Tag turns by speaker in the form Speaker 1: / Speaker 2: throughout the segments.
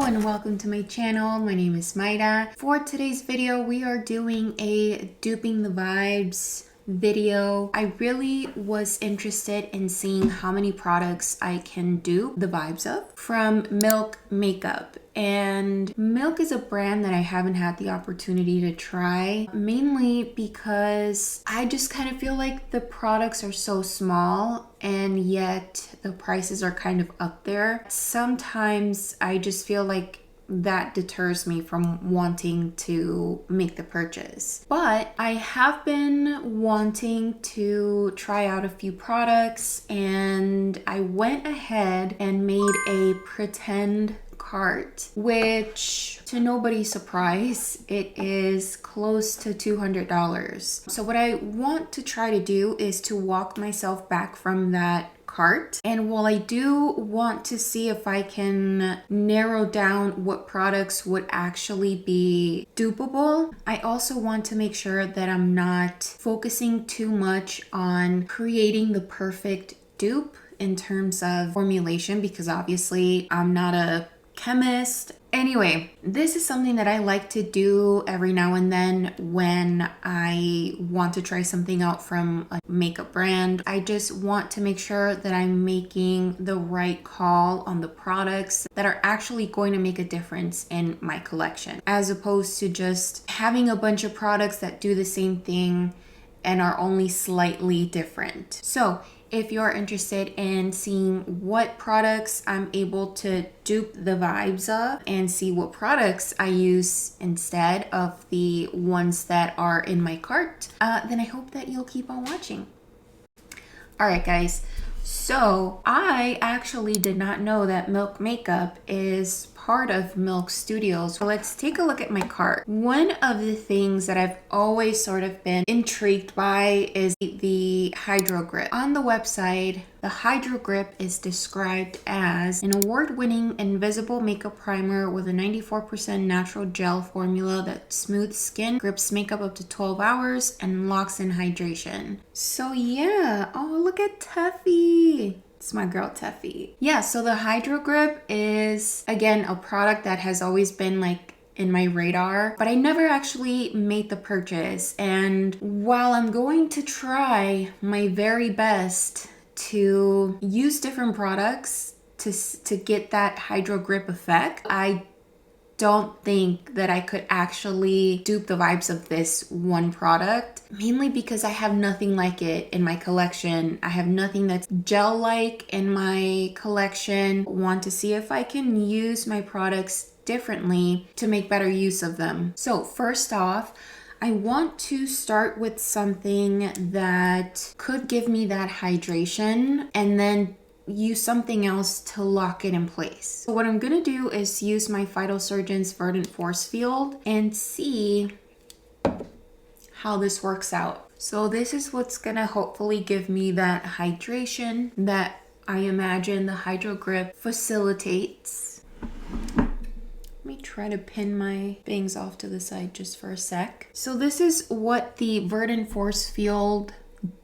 Speaker 1: and welcome to my channel. My name is Maida. For today's video, we are doing a duping the vibes video. I really was interested in seeing how many products I can dupe the vibes of from Milk Makeup. And Milk is a brand that I haven't had the opportunity to try, mainly because I just kind of feel like the products are so small and yet the prices are kind of up there. Sometimes I just feel like that deters me from wanting to make the purchase. But I have been wanting to try out a few products, and I went ahead and made a pretend cart, which to nobody's surprise, it is close to $200. So what I want to try to do is to walk myself back from that cart. And while I do want to see if I can narrow down what products would actually be dupable, I also want to make sure that I'm not focusing too much on creating the perfect dupe in terms of formulation, because obviously I'm not a chemist. Anyway, this is something that I like to do every now and then when I want to try something out from a makeup brand. I just want to make sure that I'm making the right call on the products that are actually going to make a difference in my collection, as opposed to just having a bunch of products that do the same thing and are only slightly different. So if you're interested in seeing what products I'm able to dupe the vibes of and see what products I use instead of the ones that are in my cart, then I hope that you'll keep on watching. All right, guys. So I actually did not know that Milk Makeup is part of Milk Studios. So let's take a look at my cart. One of the things that I've always sort of been intrigued by is the Hydra Grip. On the website, the Hydra Grip is described as an award-winning invisible makeup primer with a 94% natural gel formula that smooths skin, grips makeup up to 12 hours, and locks in hydration. So yeah, oh, look at Teffy. It's my girl Teffy. Yeah, so the Hydra Grip is, again, a product that has always been like in my radar, but I never actually made the purchase. And while I'm going to try my very best to use different products to get that Hydra Grip effect, I don't think that I could actually dupe the vibes of this one product, mainly because I have nothing like it in my collection. I have nothing that's gel-like in my collection. Want to see if I can use my products differently to make better use of them. So first off, I want to start with something that could give me that hydration and then use something else to lock it in place. So what I'm gonna do is use my Phytosurgence Verdent Forcefield and see how this works out. So this is what's gonna hopefully give me that hydration that I imagine the Hydro Grip facilitates. Let me try to pin my things off to the side just for a sec. So this is what the Verdent Forcefield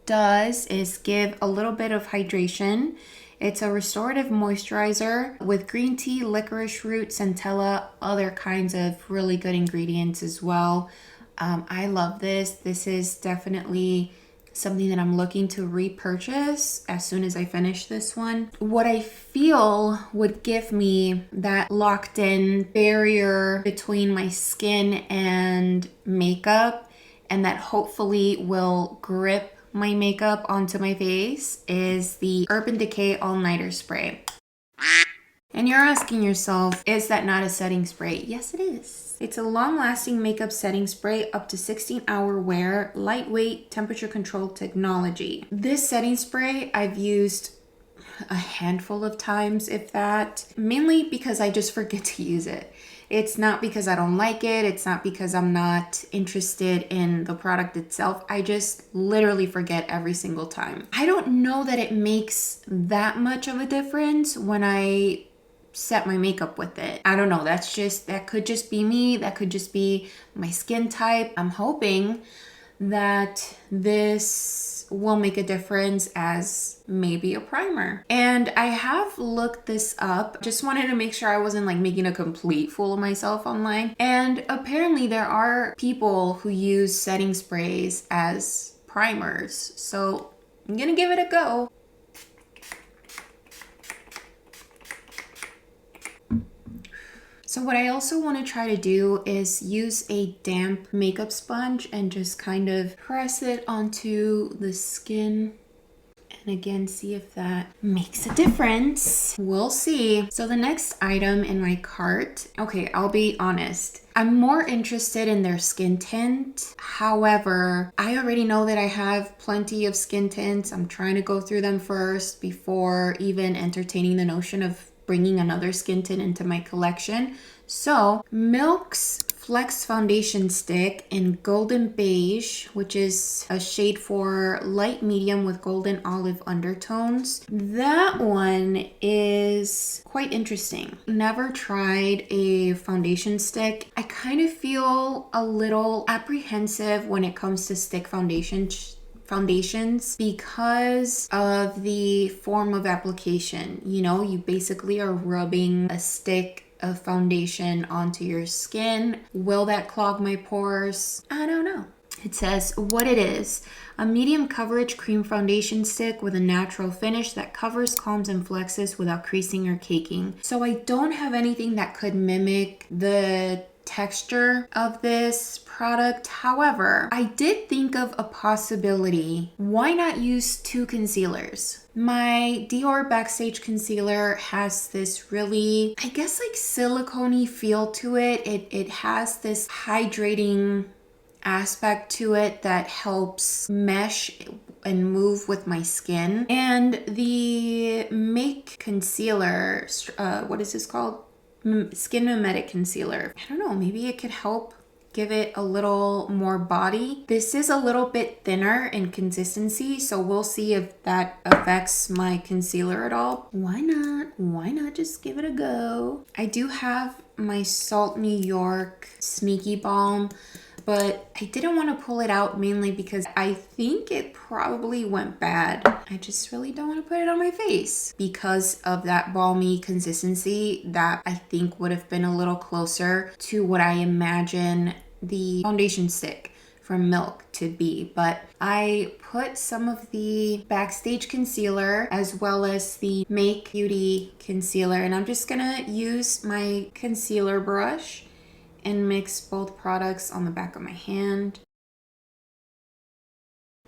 Speaker 1: does, is give a little bit of hydration. It's a restorative moisturizer with green tea, licorice root, centella, other kinds of really good ingredients as well. I love this. This is definitely something that I'm looking to repurchase as soon as I finish this one. What I feel would give me that locked in barrier between my skin and makeup, and that hopefully will grip my makeup onto my face, is the Urban Decay All Nighter Spray. And you're asking yourself, is that not a setting spray? Yes, it is. It's a long-lasting makeup setting spray, up to 16-hour wear, lightweight, temperature-controlled technology. This setting spray I've used a handful of times, if that, mainly because I just forget to use it. It's not because I don't like it. It's not because I'm not interested in the product itself. I just literally forget every single time. I don't know that it makes that much of a difference when I set my makeup with it. I don't know. That could just be me. That could just be my skin type. I'm hoping that this will make a difference as maybe a primer. And I have looked this up. Just wanted to make sure I wasn't like making a complete fool of myself online. And apparently there are people who use setting sprays as primers. So I'm gonna give it a go. So what I also want to try to do is use a damp makeup sponge and just kind of press it onto the skin. And again, see if that makes a difference. We'll see. So the next item in my cart, okay, I'll be honest. I'm more interested in their skin tint. However, I already know that I have plenty of skin tints. I'm trying to go through them first before even entertaining the notion of bringing another skin tint into my collection. So Milk's Flex Foundation Stick in Golden Beige, which is a shade for light medium with golden olive undertones. That one is quite interesting. Never tried a foundation stick. I kind of feel a little apprehensive when it comes to stick foundations because of the form of application. You know, you basically are rubbing a stick of foundation onto your skin. Will that clog my pores? I don't know. It says what it is: a medium coverage cream foundation stick with a natural finish that covers, calms, and flexes without creasing or caking. So I don't have anything that could mimic the texture of this product. However, I did think of a possibility. Why not use two concealers? My Dior Backstage concealer has this really, I guess, like silicone-y feel to it. It has this hydrating aspect to it that helps mesh and move with my skin. And the Make concealer, what is this called? Skin Mimetic concealer. I don't know, maybe it could help give it a little more body. This is a little bit thinner in consistency, so we'll see if that affects my concealer at all. Why not? Why not just give it a go? I do have my Salt New York Sneaky Balm, but I didn't want to pull it out mainly because I think it probably went bad. I just really don't want to put it on my face because of that balmy consistency that I think would have been a little closer to what I imagine the foundation stick from Milk to be. But I put some of the Backstage concealer as well as the Make Beauty concealer, and I'm just gonna use my concealer brush and mix both products on the back of my hand.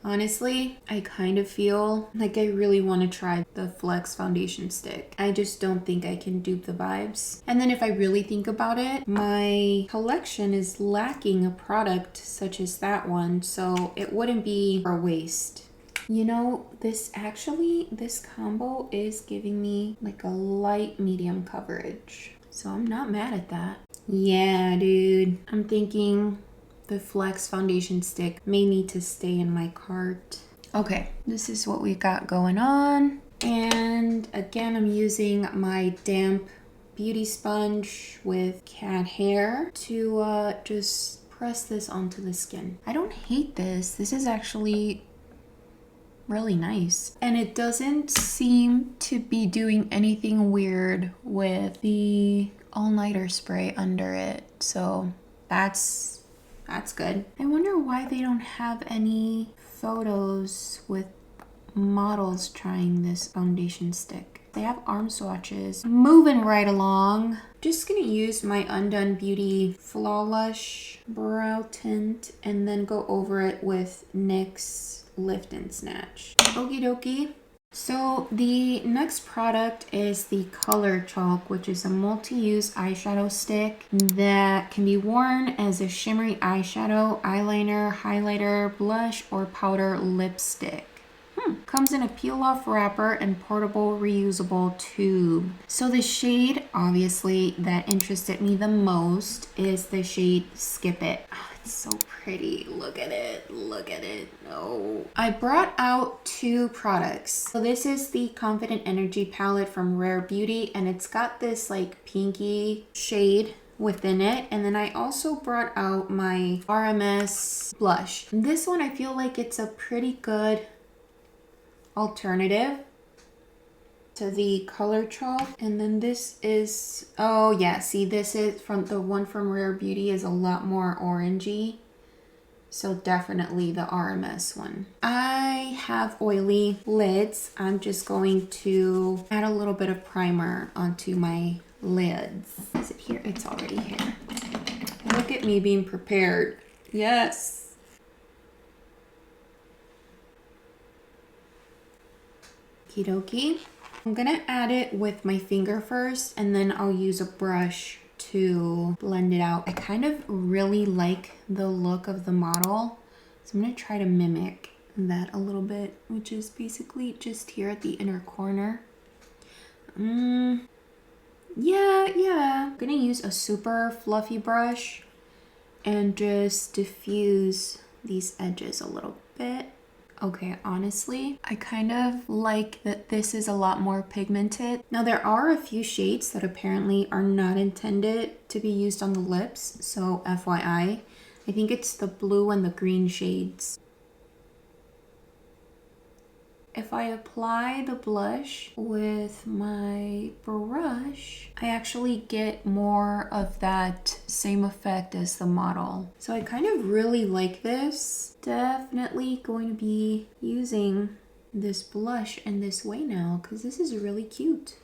Speaker 1: Honestly, I kind of feel like I really want to try the Flex foundation stick. I just don't think I can dupe the vibes. And then if I really think about it, my collection is lacking a product such as that one, so it wouldn't be a waste. You know, this combo is giving me like a light medium coverage. So I'm not mad at that. Yeah, dude. I'm thinking the Flex foundation stick may need to stay in my cart. Okay, this is what we got going on. And again, I'm using my damp beauty sponge with cat hair to just press this onto the skin. I don't hate this. This is actually really nice. And it doesn't seem to be doing anything weird with the all-nighter spray under it. So that's good. I wonder why they don't have any photos with models trying this foundation stick. They have arm swatches. Moving right along. Just gonna use my Undone Beauty Flawlush brow tint and then go over it with NYX Lift and Snatch. Okie dokie. So the next product is the Color Chalk, which is a multi-use eyeshadow stick that can be worn as a shimmery eyeshadow, eyeliner, highlighter, blush, or powder lipstick. Comes in a peel-off wrapper and portable reusable tube. So the shade, obviously, that interested me the most is the shade Skip It. Oh, it's so pretty. Look at it. Look at it. No. I brought out two products. So this is the Confident Energy palette from Rare Beauty, and it's got this like pinky shade within it. And then I also brought out my RMS blush. This one, I feel like it's a pretty good alternative to the color chalk. And then this is, oh yeah, see, this is from the one from Rare Beauty is a lot more orangey. So definitely the RMS one. I have oily lids. I'm just going to add a little bit of primer onto my lids. Is it here? It's already here. Look at me being prepared. Yes. Okie dokie. I'm gonna add it with my finger first, and then I'll use a brush to blend it out. I kind of really like the look of the model, so I'm gonna try to mimic that a little bit, which is basically just here at the inner corner. Yeah. I'm gonna use a super fluffy brush and just diffuse these edges a little bit. Okay, honestly, I kind of like that this is a lot more pigmented. Now, there are a few shades that apparently are not intended to be used on the lips, so FYI. I think it's the blue and the green shades. If I apply the blush with my brush, I actually get more of that same effect as the model. So I kind of really like this. Definitely going to be using this blush in this way now because this is really cute.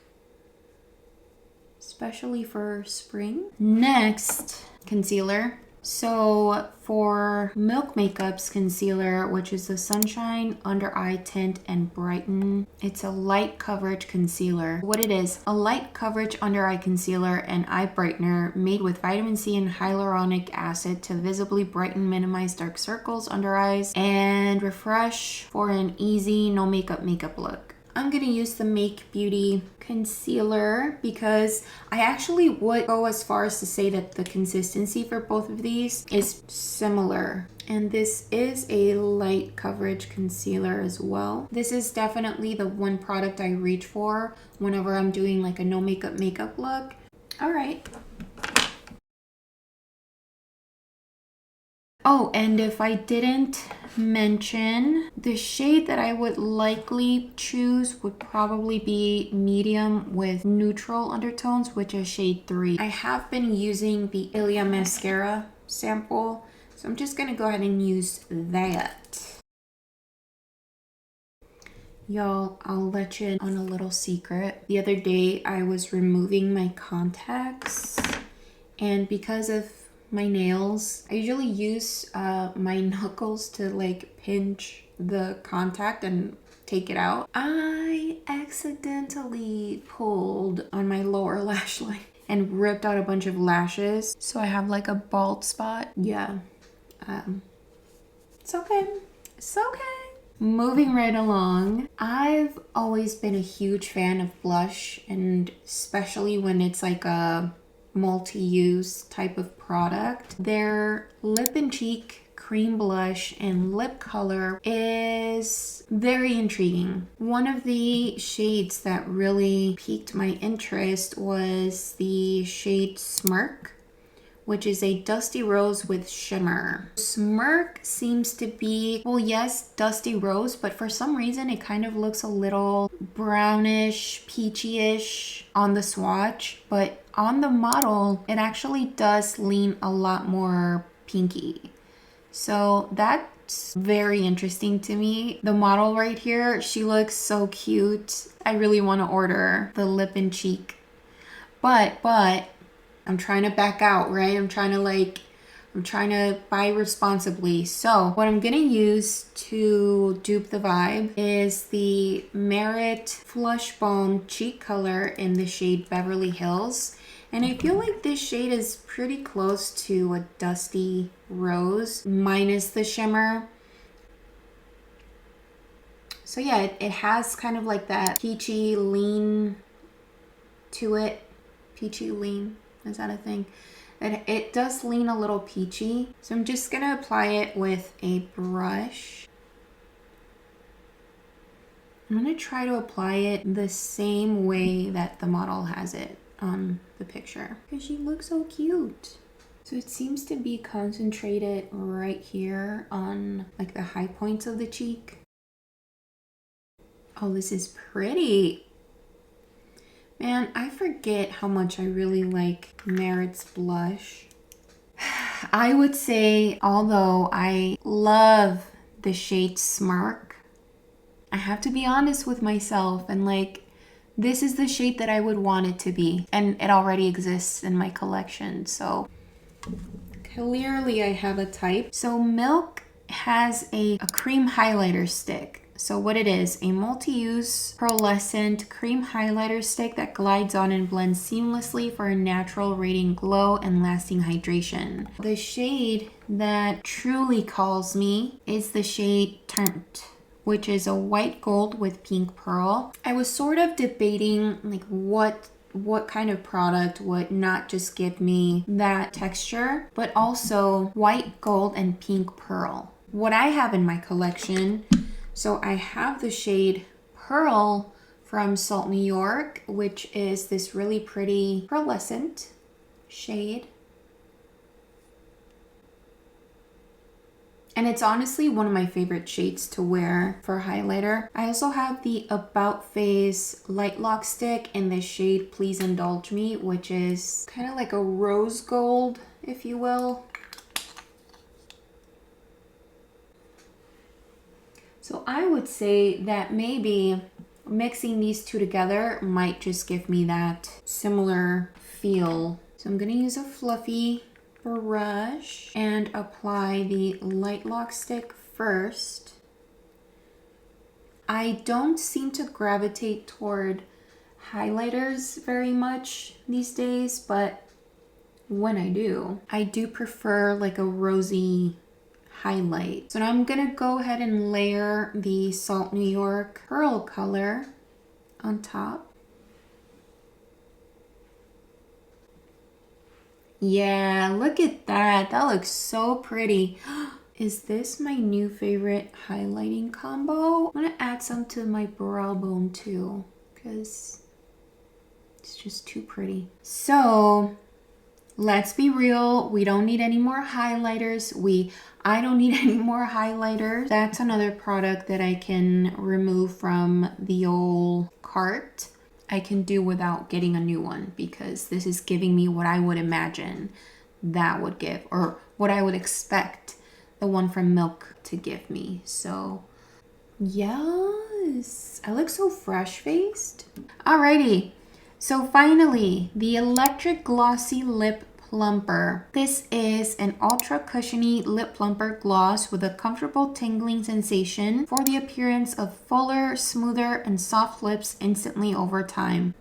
Speaker 1: Especially for spring. Next, concealer. So for Milk Makeup's concealer, which is the Sunshine Under Eye Tint and Brighten, it's a light coverage concealer. What it is, a light coverage under eye concealer and eye brightener made with vitamin C and hyaluronic acid to visibly brighten, minimize dark circles under eyes, and refresh for an easy no makeup look. I'm gonna use the Make Beauty concealer because I actually would go as far as to say that the consistency for both of these is similar. And this is a light coverage concealer as well. This is definitely the one product I reach for whenever I'm doing like a no makeup look. All right. Oh, and if I didn't mention, the shade that I would likely choose would probably be medium with neutral undertones, which is shade 3. I have been using the Ilia mascara sample, so I'm just gonna go ahead and use that. Y'all, I'll let you in on a little secret. The other day I was removing my contacts, and because of my nails, I usually use my knuckles to like pinch the contact and take it out. I accidentally pulled on my lower lash line and ripped out a bunch of lashes, so I have like a bald spot. Yeah, it's okay. It's okay. Moving right along, I've always been a huge fan of blush, and especially when it's like a multi-use type of product. Their lip and cheek cream blush and lip color is very intriguing. One of the shades that really piqued my interest was the shade Smirk, which is a dusty rose with shimmer. Smirk seems to be, well, yes, dusty rose, but for some reason it kind of looks a little brownish, peachy-ish on the swatch, but on the model, it actually does lean a lot more pinky. So that's very interesting to me. The model right here, she looks so cute. I really want to order the lip and cheek, but I'm trying to back out, right? I'm trying to buy responsibly. So what I'm gonna use to dupe the vibe is the Merit Flush Balm Cheek Color in the shade Beverly Hills. And I feel like this shade is pretty close to a dusty rose minus the shimmer. So yeah, it has kind of like that peachy lean to it. Peachy lean. Is that a thing? And it does lean a little peachy. So I'm just gonna apply it with a brush. I'm gonna try to apply it the same way that the model has it. on the picture because she looks so cute. So it seems to be concentrated right here on like the high points of the cheek. Oh, this is pretty. Man, I forget how much I really like Merit's blush. I would say, although I love the shade Smirk, I have to be honest with myself and like, this is the shade that I would want it to be. And it already exists in my collection, so clearly I have a type. So Milk has a cream highlighter stick. So what it is, a multi-use pearlescent cream highlighter stick that glides on and blends seamlessly for a natural radiant glow and lasting hydration. The shade that truly calls me is the shade Turnt, which is a white gold with pink pearl. I was sort of debating like what kind of product would not just give me that texture, but also white gold and pink pearl. What I have in my collection, so I have the shade Pearl from Salt New York, which is this really pretty pearlescent shade. And it's honestly one of my favorite shades to wear for highlighter. I also have the About Face Light Lock Stick in the shade Please Indulge Me, which is kind of like a rose gold, if you will. So I would say that maybe mixing these two together might just give me that similar feel. So I'm gonna use a fluffy brush and apply the Light Lock Stick first. I don't seem to gravitate toward highlighters very much these days, but when I do prefer like a rosy highlight. So now I'm gonna go ahead and layer the Salt New York Pearl color on top. Yeah, look at that. That looks so pretty. Is this my new favorite highlighting combo? I'm gonna add some to my brow bone too, because it's just too pretty. So let's be real. We don't need any more highlighters. I don't need any more highlighters. That's another product that I can remove from the old cart. I can do without getting a new one because this is giving me what I would imagine that would give, or what I would expect the one from Milk to give me. So yes, I look so fresh-faced. Alrighty, so finally, the Electric Glossy Lip Plumper. This is an ultra cushiony lip plumper gloss with a comfortable tingling sensation for the appearance of fuller, smoother, and soft lips instantly over time.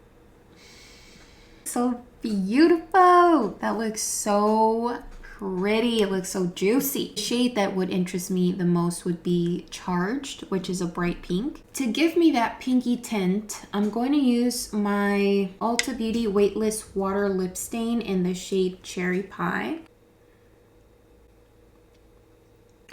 Speaker 1: So beautiful! That looks so pretty. It looks so juicy. The shade that would interest me the most would be Charged, which is a bright pink. To give me that pinky tint, I'm going to use my Ulta Beauty Weightless Water Lip Stain in the shade Cherry Pie.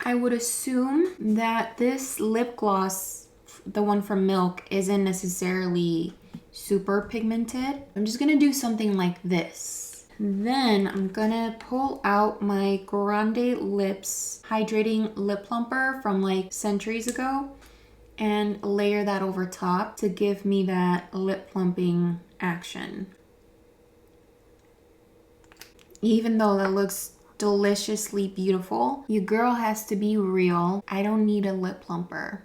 Speaker 1: I would assume that this lip gloss, the one from Milk, isn't necessarily super pigmented. I'm just gonna do something like this. Then I'm gonna pull out my Grande Lips Hydrating Lip Plumper from like centuries ago and layer that over top to give me that lip plumping action. Even though that looks deliciously beautiful, your girl has to be real. I don't need a lip plumper,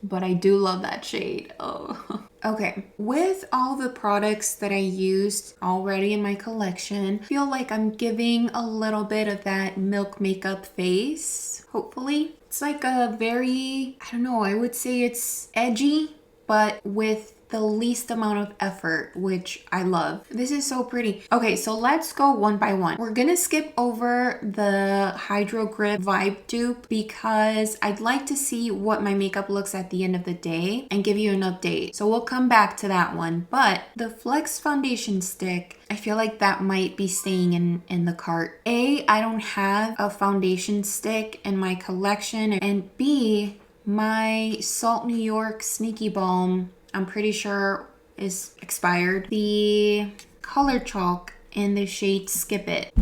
Speaker 1: but I do love that shade. Oh. Okay, with all the products that I used already in my collection, I feel like I'm giving a little bit of that Milk makeup face, hopefully. It's like a very, I don't know, I would say it's edgy, but with the least amount of effort, which I love. This is so pretty. Okay, so let's go one by one. We're gonna skip over the Hydro Grip Vibe Dupe because I'd like to see what my makeup looks at the end of the day and give you an update. So we'll come back to that one. But the Flex Foundation Stick, I feel like that might be staying in the cart. A, I don't have a foundation stick in my collection, and B, my Salt New York Sneaky Balm, I'm pretty sure is expired. The color chalk in the shade Skip It.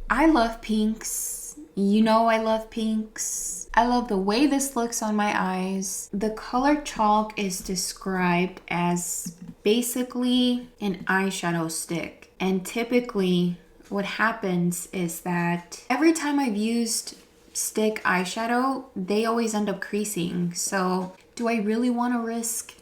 Speaker 1: I love pinks. You know I love pinks. I love the way this looks on my eyes. The color chalk is described as basically an eyeshadow stick. And typically what happens is that every time I've used stick eyeshadow, they always end up creasing. So do I really want to risk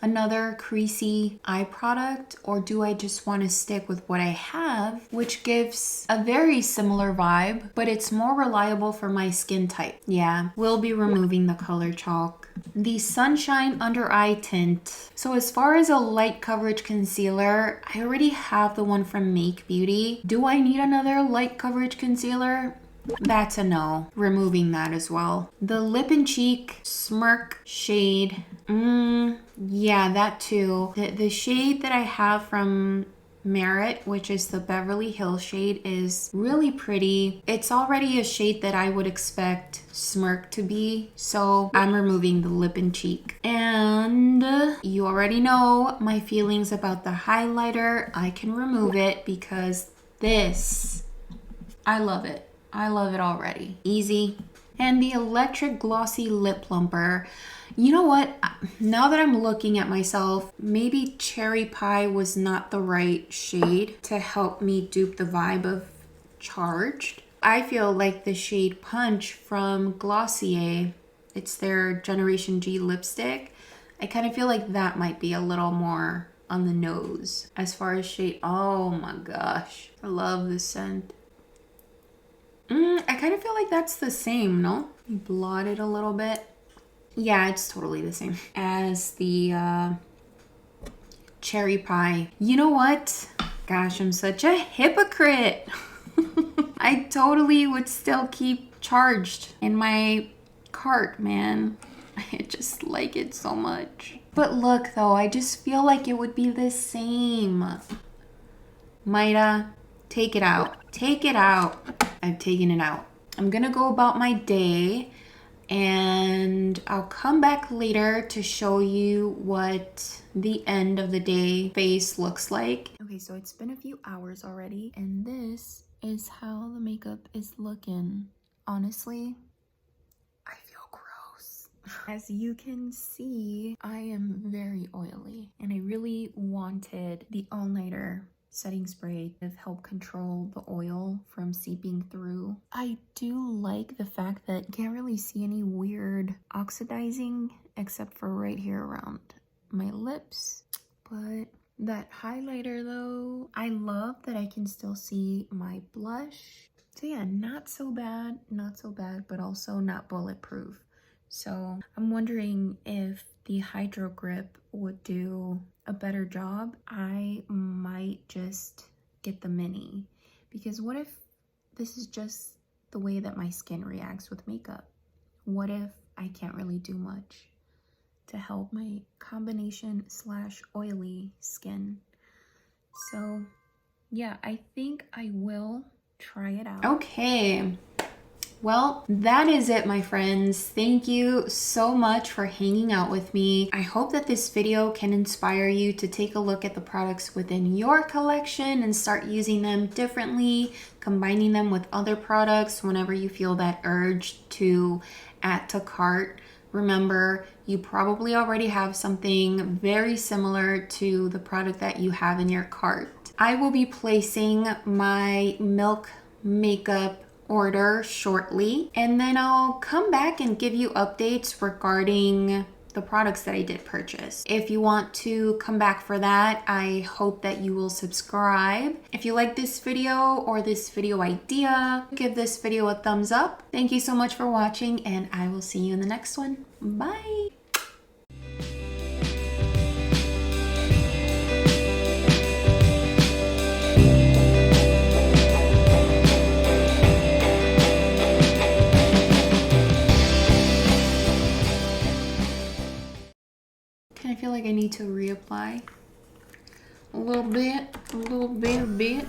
Speaker 1: another creasy eye product, or do I just want to stick with what I have, which gives a very similar vibe, but it's more reliable for my skin type? Yeah, we'll be removing the color chalk. The Sunshine Under Eye Tint. So as far as a light coverage concealer, I already have the one from Make Beauty. Do I need another light coverage concealer? That's a no. Removing that as well. The Lip and Cheek Smirk shade. Yeah, that too. The shade that I have from Merit, which is the Beverly Hills shade, is really pretty. It's already a shade that I would expect Smirk to be, so I'm removing the Lip and Cheek. And you already know my feelings about the highlighter. I can remove it because this, I love it. I love it already. Easy. And the Electric Glossy Lip Plumper. You know what? Now that I'm looking at myself, maybe Cherry Pie was not the right shade to help me dupe the vibe of Charged. I feel like the shade Punch from Glossier, it's their Generation G lipstick. I kind of feel like that might be a little more on the nose. As far as shade, oh my gosh. I love this scent. I kind of feel like that's the same, no? You blot it a little bit. Yeah, it's totally the same as the Cherry Pie. You know what? Gosh, I'm such a hypocrite. I totally would still keep Charged in my cart, man. I just like it so much. But look though, I just feel like it would be the same. Maida, take it out. Take it out. I've taken it out. I'm gonna go about my day and I'll come back later to show you what the end of the day face looks like. Okay, so it's been a few hours already and this is how the makeup is looking. Honestly, I feel gross. As you can see, I am very oily and I really wanted the all-nighter setting spray to help control the oil from seeping through. I do like the fact that you can't really see any weird oxidizing except for right here around my lips. But that highlighter though, I love that I can still see my blush. So yeah, not so bad, but also not bulletproof. So I'm wondering if the Hydro Grip would do a better job. I might just get the mini, because what if this is just the way that my skin reacts with makeup? What if I can't really do much to help my combination / oily skin? So yeah, I think I will try it out. Okay. Well, that is it, my friends. Thank you so much for hanging out with me. I hope that this video can inspire you to take a look at the products within your collection and start using them differently, combining them with other products whenever you feel that urge to add to cart. Remember, you probably already have something very similar to the product that you have in your cart. I will be placing my Milk makeup order shortly, and then I'll come back and give you updates regarding the products that I did purchase. If you want to come back for that, I hope that you will subscribe. If you like this video or this video idea, give this video a thumbs up. Thank you so much for watching, and I will see you in the next one. Bye. I feel like I need to reapply a little bit, a bit.